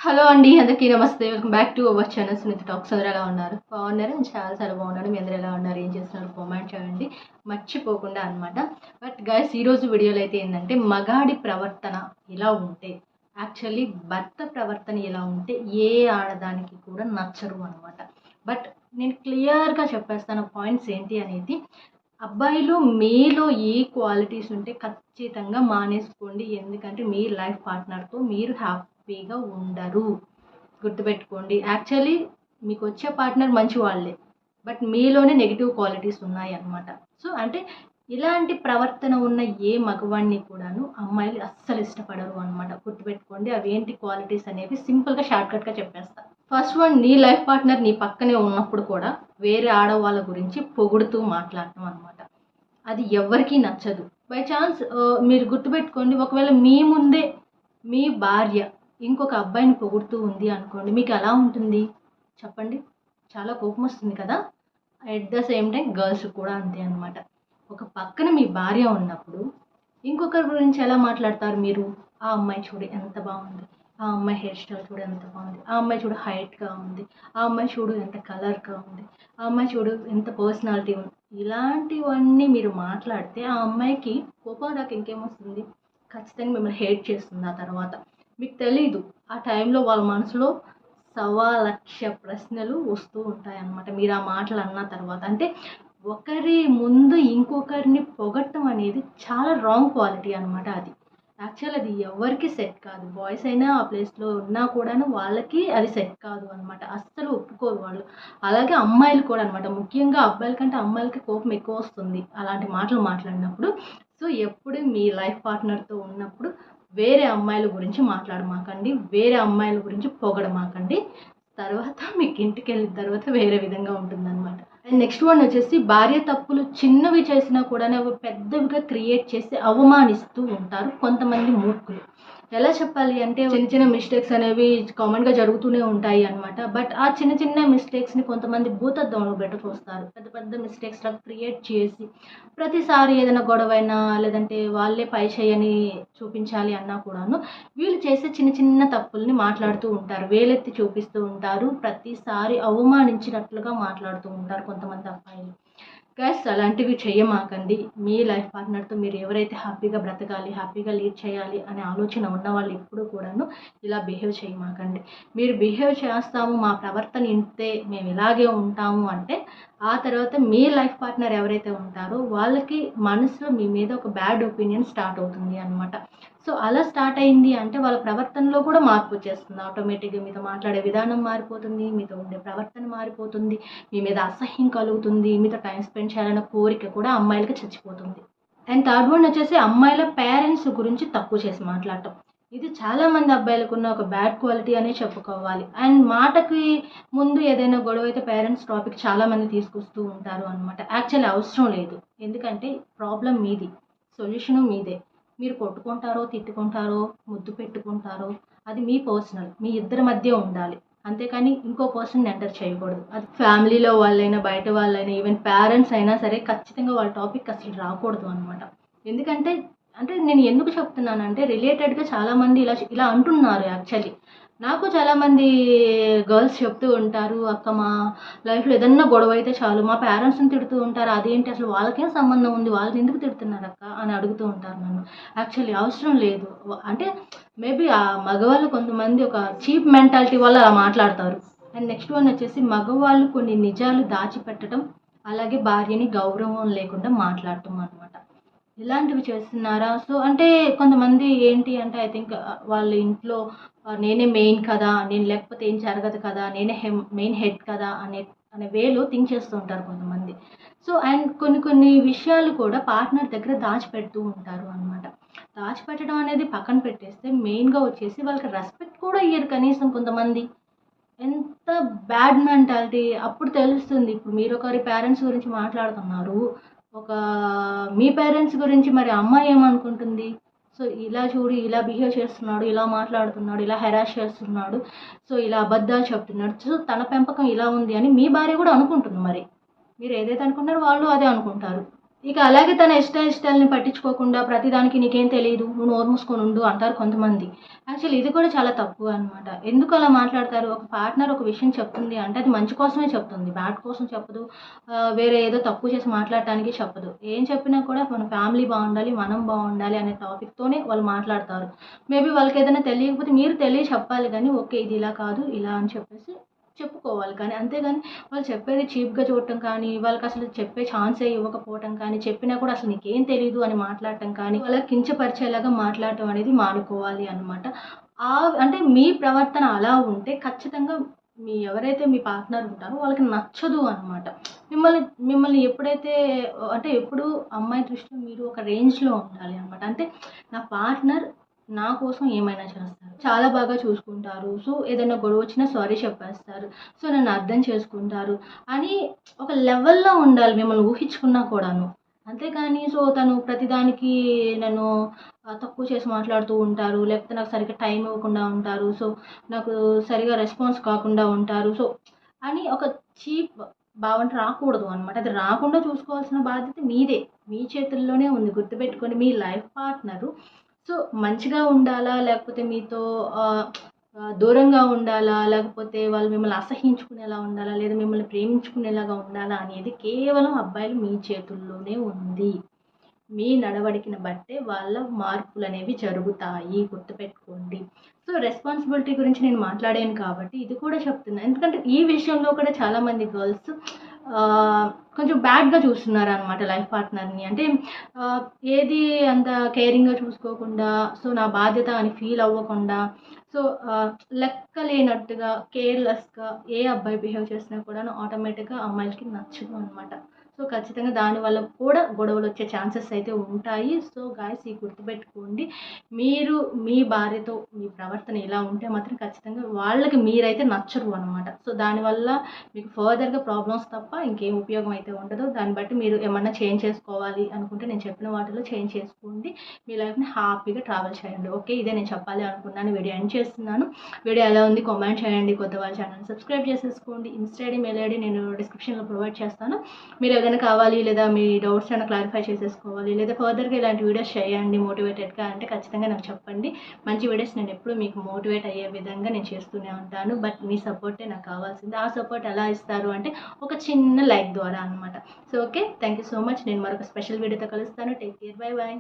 Hello అండి, అందరికీ నమస్తే. Welcome back to our channel Sunitha talks. అందరూ ఎలా ఉన్నారు? బాగున్నారు? నేను చాలా బాగున్నాను. మీ అందరూ ఎలా ఉన్నారు? ఏం చేస్తున్నారు? కామెంట్ చేయండి మర్చిపోకుండా అనమాట. బట్ గైస్, ఈరోజు వీడియోలో అయితే ఏంటంటే మగాడి ప్రవర్తన ఎలా ఉంటే, యాక్చువల్లీ భర్త ప్రవర్తన ఎలా ఉంటే ఏ ఆడదానికి కూడా నచ్చరు అనమాట. బట్ నేను క్లియర్గా చెప్పేస్తాను పాయింట్స్ ఏంటి అనేది. అబ్బాయిలు మీలో ఏ క్వాలిటీస్ ఉంటే ఖచ్చితంగా మానేసుకోండి. ఎందుకంటే మీ లైఫ్ పార్ట్నర్తో మీరు హ్యాపీగా ఉండరు. గుర్తుపెట్టుకోండి. యాక్చువల్లీ మీకు వచ్చే పార్ట్నర్ మంచి వాళ్ళే, బట్ మీలోనే నెగిటివ్ క్వాలిటీస్ ఉన్నాయి అన్నమాట. సో అంటే ఇలాంటి ప్రవర్తన ఉన్న ఏ మగవాడిని కూడాను అమ్మాయిలు అస్సలు ఇష్టపడరు అనమాట. గుర్తుపెట్టుకోండి. అవి ఏంటి క్వాలిటీస్ అనేవి సింపుల్గా షార్ట్కట్గా చెప్పేస్తా. ఫస్ట్ వన్, నీ లైఫ్ పార్ట్నర్ నీ పక్కనే ఉన్నప్పుడు కూడా వేరే ఆడవాళ్ళ గురించి పొగుడుతూ మాట్లాడటం అనమాట. అది ఎవరికీ నచ్చదు. బై ఛాన్స్ మీరు గుర్తుపెట్టుకోండి, ఒకవేళ మీ ముందే మీ భార్య ఇంకొక అబ్బాయిని పొగుడుతూ ఉంది అనుకోండి, మీకు ఎలా ఉంటుంది చెప్పండి? చాలా కోపం వస్తుంది కదా. At the same time girls కూడా అంతే అనమాట. ఒక పక్కన మీ భార్య ఉన్నప్పుడు ఇంకొకరి గురించి ఎలా మాట్లాడతారు మీరు? ఆ అమ్మాయి చూడు ఎంత బాగుంది, ఆ అమ్మాయి హెయిర్ స్టైల్ చూడు ఎంత బాగుంది, ఆ అమ్మాయి చూడు హైట్గా ఉంది, ఆ అమ్మాయి చూడు ఎంత కలర్గా ఉంది, ఆ అమ్మాయి చూడు ఎంత పర్సనాలిటీ ఉంది. ఇలాంటివన్నీ మీరు మాట్లాడితే ఆ అమ్మాయికి కోపం దాకా ఇంకేమొస్తుంది? ఖచ్చితంగా మిమ్మల్ని హేట్ చేస్తుంది. ఆ తర్వాత మీకు తెలీదు, ఆ టైంలో వాళ్ళ మనసులో 1,00,000 ప్రశ్నలు వస్తూ ఉంటాయన్నమాట మీరు ఆ మాటలు అన్న తర్వాత. అంటే ఒకరి ముందు ఇంకొకరిని పొగట్టం అనేది చాలా రాంగ్ క్వాలిటీ అనమాట. అది యాక్చువల్ అది ఎవరికి సెట్ కాదు. బాయ్స్ అయినా ఆ ప్లేస్లో ఉన్నా కూడాను వాళ్ళకి అది సెట్ కాదు అనమాట. అస్సలు ఒప్పుకోరు వాళ్ళు. అలాగే అమ్మాయిలు కూడా అనమాట. ముఖ్యంగా అబ్బాయిల కంటే అమ్మాయిలకి కోపం ఎక్కువ వస్తుంది అలాంటి మాటలు మాట్లాడినప్పుడు. సో ఎప్పుడు మీ లైఫ్ పార్ట్నర్తో ఉన్నప్పుడు వేరే అమ్మాయిల గురించి మాట్లాడమాకండి, వేరే అమ్మాయిల గురించి పొగడమాకండి. తర్వాత మీకు ఇంటికి వెళ్ళిన తర్వాత వేరే విధంగా ఉంటుందన్నమాట. అండ్ నెక్స్ట్ వన్ వచ్చేసి, భార్య తప్పులు చిన్నవి చేసినా కూడా అవి పెద్దవిగా క్రియేట్ చేసి అవమానిస్తూ ఉంటారు కొంతమంది మూర్ఖులు. ఎలా చెప్పాలి అంటే, చిన్న చిన్న మిస్టేక్స్ అనేవి కామన్గా జరుగుతూనే ఉంటాయి అనమాట. బట్ ఆ చిన్న చిన్న మిస్టేక్స్ని కొంతమంది భూతద్దంలో చూస్తారు. పెద్ద పెద్ద మిస్టేక్స్ క్రియేట్ చేసి ప్రతిసారి ఏదైనా గొడవైనా లేదంటే వాళ్ళే పై చేయని చూపించాలి అన్నా కూడాను వీళ్ళు చేసే చిన్న చిన్న తప్పుల్ని మాట్లాడుతూ ఉంటారు, వేలెత్తి చూపిస్తూ ఉంటారు, ప్రతిసారి అవమానించినట్లుగా మాట్లాడుతూ ఉంటారు కొంతమంది అబ్బాయిలు. గైస్, అలాంటివి చెయ్యమాకండి. మీ లైఫ్ పార్ట్నర్తో మీరు ఎవరైతే హ్యాపీగా బ్రతకాలి, హ్యాపీగా లీడ్ చేయాలి అనే ఆలోచన ఉన్న వాళ్ళు ఎప్పుడూ కూడాను ఇలా బిహేవ్ చేయమాకండి. మీరు బిహేవ్ చేస్తాము, మా ప్రవర్తన ఇంతే, మేము ఇలాగే ఉంటాము అంటే ఆ తర్వాత మీ లైఫ్ పార్ట్నర్ ఎవరైతే ఉంటారో వాళ్ళకి మనసులో మీ మీద ఒక బ్యాడ్ ఒపీనియన్ స్టార్ట్ అవుతుంది అనమాట. సో అలా స్టార్ట్ అయింది అంటే వాళ్ళ ప్రవర్తనలో కూడా మార్పు వచ్చేస్తుంది. ఆటోమేటిక్గా మీతో మాట్లాడే విధానం మారిపోతుంది, మీతో ఉండే ప్రవర్తన మారిపోతుంది, మీ మీద అసహ్యం కలుగుతుంది, మీతో టైం స్పెండ్ చేయాలన్న కోరిక కూడా అమ్మాయిలకి చచ్చిపోతుంది. అండ్ థర్డ్ వన్ వచ్చేసి, అమ్మాయిల పేరెంట్స్ గురించి తక్కువ చేసి మాట్లాడటం. ఇది చాలామంది అబ్బాయిలకు ఉన్న ఒక బ్యాడ్ క్వాలిటీ అనే చెప్పుకోవాలి. అండ్ మాటకి ముందు ఏదైనా గొడవ అయితే పేరెంట్స్ టాపిక్ చాలామంది తీసుకొస్తూ ఉంటారు అనమాట. యాక్చువల్లీ అవసరం లేదు. ఎందుకంటే ప్రాబ్లం మీది, సొల్యూషను మీదే. మీరు కొట్టుకుంటారో, తిట్టుకుంటారో, ముద్దు పెట్టుకుంటారో అది మీ పర్సనల్, మీ ఇద్దరి మధ్య ఉండాలి. అంతేకాని ఇంకో పర్సన్ ఎంటర్ చేయకూడదు. అది ఫ్యామిలీలో వాళ్ళైనా, బయట వాళ్ళైనా, ఈవెన్ పేరెంట్స్ అయినా సరే ఖచ్చితంగా వాళ్ళ టాపిక్ అసలు రాకూడదు అనమాట. ఎందుకంటే అంటే నేను ఎందుకు చెప్తున్నానంటే, రిలేటెడ్గా చాలామంది ఇలా ఇలా అంటున్నారు. యాక్చువల్లీ నాకు చాలామంది గర్ల్స్ చెప్తూ ఉంటారు, అక్క మా లైఫ్లో ఏదన్నా గొడవ అయితే చాలు మా పేరెంట్స్ని తిడుతూ ఉంటారు, అదేంటి అసలు వాళ్ళకేం సంబంధం ఉంది, వాళ్ళని ఎందుకు తిడుతున్నారు అక్క అని అడుగుతూ ఉంటారు నన్ను. యాక్చువల్లీ అవసరం లేదు. అంటే మేబీ ఆ మగవాళ్ళు కొంతమంది ఒక చీప్ మెంటాలిటీ వల్ల అలా మాట్లాడతారు. అండ్ నెక్స్ట్ వన్ వచ్చేసి, మగవాళ్ళు కొన్ని నిజాలు దాచిపెట్టడం, అలాగే భార్యని గౌరవం లేకుండా మాట్లాడటం అనమాట. ఇలాంటివి చేస్తున్నారా? సో అంటే కొంతమంది ఏంటి అంటే, ఐ థింక్ వాళ్ళ ఇంట్లో నేనే మెయిన్ కదా, నేను లేకపోతే ఏం జరగదు కదా, నేనే మెయిన్ హెడ్ కదా అనే అనే వేలో థింక్ చేస్తూ ఉంటారు కొంతమంది. సో అండ్ కొన్ని కొన్ని విషయాలు కూడా పార్ట్నర్ దగ్గర దాచిపెడుతూ ఉంటారు అనమాట. దాచిపెట్టడం అనేది పక్కన పెట్టేస్తే, మెయిన్గా వచ్చేసి వాళ్ళకి రెస్పెక్ట్ కూడా ఇయ్యరు కనీసం కొంతమంది. ఎంత బ్యాడ్ మెంటాలిటీ అప్పుడు తెలుస్తుంది. ఇప్పుడు మీరు ఒకరి పేరెంట్స్ గురించి మాట్లాడుతున్నారు, ఒక మీ పేరెంట్స్ గురించి మరి అమ్మాయి ఏమనుకుంటుంది? సో ఇలా చూడు, ఇలా బిహేవ్ చేస్తున్నాడు, ఇలా మాట్లాడుతున్నాడు, ఇలా హెరాస్ చేస్తున్నాడు, సో ఇలా అబద్ధాలు చెప్తున్నాడు, సో తన పెంపకం ఇలా ఉంది అని మీ భార్య కూడా అనుకుంటుంది. మరి మీరు ఏదైతే అనుకుంటారో వాళ్ళు అదే అనుకుంటారు. ఇక అలాగే తన ఇష్టాలని పట్టించుకోకుండా ప్రతిదానికి నీకేం తెలీదు, నువ్వు నోరు మూసుకొని ఉండు అంటారు కొంతమంది. యాక్చువల్లీ ఇది కూడా చాలా తప్పు అనమాట. ఎందుకు అలా మాట్లాడతారు? ఒక పార్ట్నర్ ఒక విషయం చెప్తుంది అంటే అది మంచి కోసమే చెప్తుంది. బ్యాడ్ కోసం చెప్పదు. వేరే ఏదో తక్కువ చేసి మాట్లాడటానికి చెప్పదు. ఏం చెప్పినా కూడా మన ఫ్యామిలీ బాగుండాలి, మనం బాగుండాలి అనే టాపిక్‌తోనే వాళ్ళు మాట్లాడతారు. మేబీ వాళ్ళకేదైనా తెలియకపోతే మీరు తెలియ చెప్పాలి గానీ, ఓకే ఇది ఇలా కాదు, ఇలా అని చెప్పేసి చెప్పుకోవాలి. కానీ అంతేగాని వాళ్ళు చెప్పేది చీప్‌గా చూడటం కానీ, వాళ్ళకసలు చెప్పే ఛాన్సే ఇవ్వకపోవటం కానీ, చెప్పినా కూడా అసలు నీకేం తెలీదు అని మాట్లాడటం కానీ, వాళ్ళకి కించపరిచేలాగా మాట్లాడటం అనేది మానుకోవాలి అనమాట. అంటే మీ ప్రవర్తన అలా ఉంటే ఖచ్చితంగా ఎవరైతే మీ పార్ట్నర్ ఉంటారో వాళ్ళకి నచ్చదు అనమాట. మిమ్మల్ని మిమ్మల్ని ఎప్పుడైతే అంటే ఎప్పుడు అమ్మాయి దృష్టిలో మీరు ఒక రేంజ్‌లో ఉండాలి అనమాట. అంటే నా పార్ట్నర్ నా కోసం ఏమైనా చేస్తారు. చాలా బాగా చూసుకుంటారు. సో, ఏదైనా గొడవొచ్చినా సారీ చెప్పేస్తారు. సో, నన్ను అర్థం చేసుకుంటారు అని ఒక లెవెల్‌లో ఉండాలి మిమ్మల్ని ఊహించుకున్నా కూడాను. అంతేగాని తను ప్రతిదానికి నన్ను తక్కువ చేసి మాట్లాడుతూ ఉంటారు. లేకపోతే నాకు సరిగ్గా టైం ఇవ్వకుండా ఉంటారు. నాకు సరిగ్గా రెస్పాన్స్ కాకుండా ఉంటారు. అని ఒక చీప్ భావన రాకూడదు అనమాట. అది రాకుండా చూసుకోవాల్సిన బాధ్యత మీదే. మీ చేతుల్లోనే ఉంది. గుర్తుపెట్టుకోండి మీ లైఫ్ పార్ట్నరు మంచిగా ఉండాలా? లేకపోతే మీతో ఆహ్, దూరంగా ఉండాలా? లేకపోతే వాళ్ళు మిమ్మల్ని అసహ్యించుకునేలా ఉండాలా? లేదా మిమ్మల్ని ప్రేమించుకునేలాగా ఉండాలా? అనేది కేవలం అబ్బాయిలు మీ చేతుల్లోనే ఉంది. మీ నడవడికను బట్టే వాళ్ళ మార్పులనేవి జరుగుతాయి. గుర్తుపెట్టుకోండి. రెస్పాన్సిబిలిటీ గురించి నేను మాట్లాడాను కాబట్టి ఇది కూడా చెప్తున్నా. ఎందుకంటే ఈ విషయంలో కూడా చాలామంది గర్ల్స్ కొంచెం బ్యాడ్‌గా చూస్తున్నారనమాట లైఫ్ పార్ట్నర్‌ని. అంటే ఆహ్, ఏది అంత కేరింగ్‌గా చూసుకోకుండా, నా బాధ్యత అని ఫీల్ అవ్వకుండా, సో, లెక్కలేనట్టుగా, కేర్‌లెస్‌గా ఏ అబ్బాయి బిహేవ్ చేసినా కూడాను ఆటోమేటిక్‌గా అమ్మాయిలకి నచ్చదు అనమాట. ఖచ్చితంగా దానివల్ల కూడా గొడవలొచ్చే ఛాన్సెస్ అయితే ఉంటాయి. గాయ్స్ ఇవి గుర్తుపెట్టుకోండి. మీరు మీ భార్యతో మీ ప్రవర్తన ఇలా ఉంటే మాత్రం ఖచ్చితంగా వాళ్ళకి మీరైతే నచ్చరు అనమాట. దానివల్ల మీకు ఫర్దర్‌గా ప్రాబ్లమ్స్ తప్ప ఇంకేం ఉపయోగం అయితే ఉండదు. దాన్ని బట్టి మీరు ఏమన్నా చేంజ్ చేసుకోవాలి అనుకుంటే నేను చెప్పిన వాటిలో చేంజ్ చేసుకోండి. మీ లైఫ్‌ని హ్యాపీగా ట్రావెల్ చేయండి. ఓకే. ఇదే నేను చెప్పాలి అనుకున్నాను. వీడియో ఎండ్ చేస్తున్నాను. వీడియో ఎలా ఉంది కామెంట్ చేయండి. కొత్త వాళ్ళ ఛానెల్‌ని సబ్స్క్రైబ్ చేసేసుకోండి. ఇన్‌స్టా ఐడీ, మెయిల్ ఐడీ నేను డిస్క్రిప్షన్‌లో ప్రొవైడ్ చేస్తాను. మీరు ఏదైనా కావాలి లేదా మీ డౌట్స్ ఏమైనా క్లారిఫై చేసేసుకోవాలి లేదా ఫర్దర్‌గా ఇలాంటి వీడియోస్ చేయండి మోటివేటెడ్‌గా అంటే ఖచ్చితంగా నాకు చెప్పండి. మంచి వీడియోస్ నేను ఎప్పుడూ మీకు మోటివేట్ అయ్యే విధంగా నేను చేస్తూనే ఉంటాను. బట్ మీ సపోర్టే నాకు కావాల్సింది. ఆ సపోర్ట్ ఎలా ఇస్తారు అంటే ఒక చిన్న లైక్ ద్వారా అనమాట. Okay. Thank you so much. నేను మరొక స్పెషల్ వీడియోతో కలుస్తాను. Take care. By by.